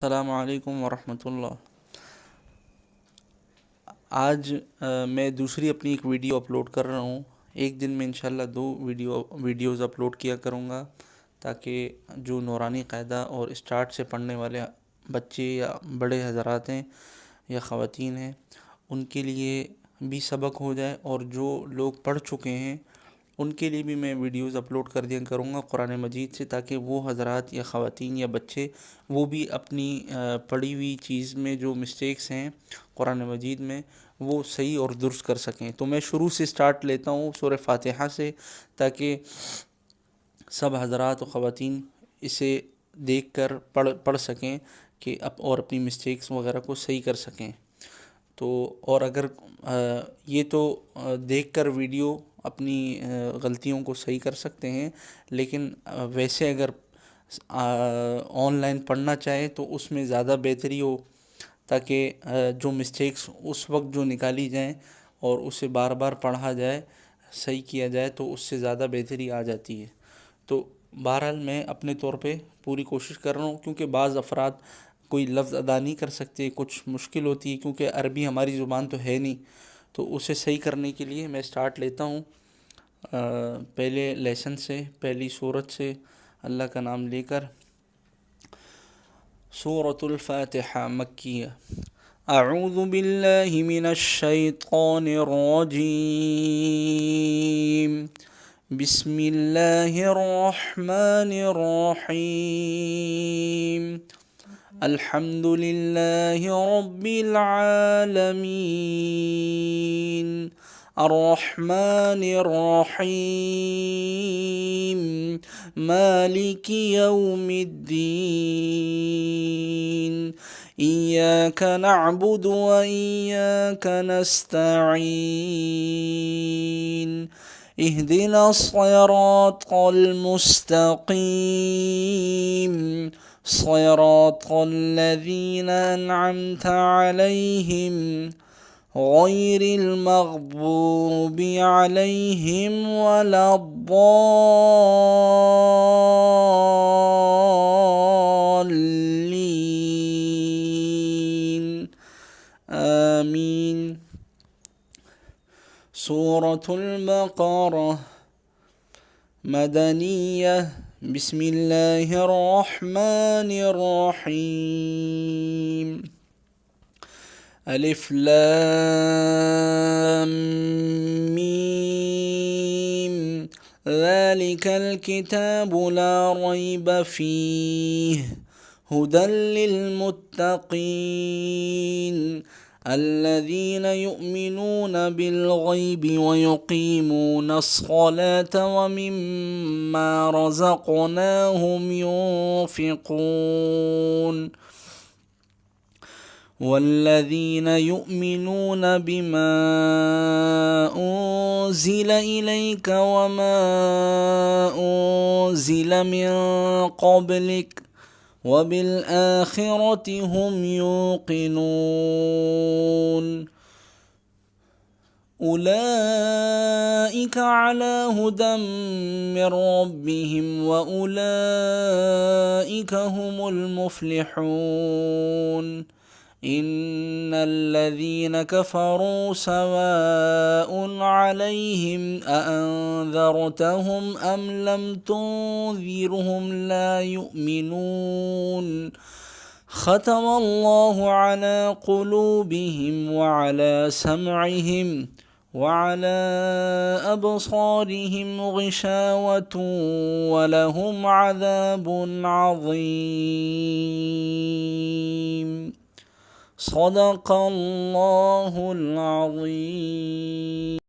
अस्सलामु अलैकुम वरहमतुल्लाह। आज मैं दूसरी अपनी एक वीडियो अपलोड कर रहा हूँ। एक दिन में इंशाल्लाह दो वीडियोज़ अपलोड किया करूँगा, ताकि जो नूरानी क़ायदा और स्टार्ट से पढ़ने वाले बच्चे या बड़े हज़रात हैं या ख़वातीन हैं, उनके लिए भी सबक हो जाए, और जो लोग पढ़ चुके हैं उनके लिए भी मैं वीडियोज़ अपलोड कर दिया करूँगा कुरान मजीद से, ताकि वो हज़रात या ख़वातीन या बच्चे वो भी अपनी पढ़ी हुई चीज़ में जो मिस्टेक्स हैं कुरान मजीद में वो सही और दुरुस्त कर सकें। तो मैं शुरू से स्टार्ट लेता हूँ सूरह फातिहा से, ताकि सब हज़रात और ख़वातीन इसे देख कर पढ़ सकें कि और अपनी मिस्टेक्स वगैरह को सही कर सकें। तो और अगर ये तो देखकर वीडियो अपनी गलतियों को सही कर सकते हैं, लेकिन वैसे अगर ऑनलाइन पढ़ना चाहे तो उसमें ज़्यादा बेहतरी हो, ताकि जो मिस्टेक्स उस वक्त जो निकाली जाएं और उसे बार बार पढ़ा जाए, सही किया जाए, तो उससे ज़्यादा बेहतरी आ जाती है। तो बहरहाल मैं अपने तौर पे पूरी कोशिश कर रहा हूँ, क्योंकि बाज़ अफराद कोई लफ्ज़ अदा नहीं कर सकते, कुछ मुश्किल होती है, क्योंकि अरबी हमारी ज़ुबान तो है नहीं। तो उसे सही करने के लिए मैं स्टार्ट लेता हूँ पहले लेसन से, पहली सूरत से, अल्लाह का नाम लेकर। सूरतुल फातिहा मक्किया। अऊज़ु बिल्लाहि मिनश शैतानिर रजीम। बिस्मिल्लाहिर रहमानिर रहीम। अल्हम्दुलिल्लाहि रब्बिल आलमीन। अर्रहमानिर रहीम। मालिकि यौमिद्दीन। इय्याका नअबुदु व इय्याका नस्तईन। इहदिनस सिरातल मुस्तकीम। सिरातल लज़ीना अनअमता अलैहिम गैरिल मग़्दूबि अलैहिम वलद्दाल्लीन। आमीन। सूरतुल बक़रा मदनिया। बिस्मिल्लाहिर रहमानिर रहीम। अलिफ लाम मीम। ज़ालिकल किताबु ला रैब फ़ीह हुदल लिल मुत्तक़ीन الذين يؤمنون بالغيب ويقيمون الصلاة ومما رزقناهم ينفقون والذين يؤمنون بما أنزل إليك وما أنزل من قبلك وبالآخرة هم يوقنون أولئك على هدى من ربهم وأولئك هم المفلحون إن الذين كفروا سواء عليهم أأنذرتهم أم لم تنذرهم لا يؤمنون ختم الله على قلوبهم وعلى سمعهم وعلى أبصارهم غشاوة ولهم عذاب عظيم صدق الله العظيم.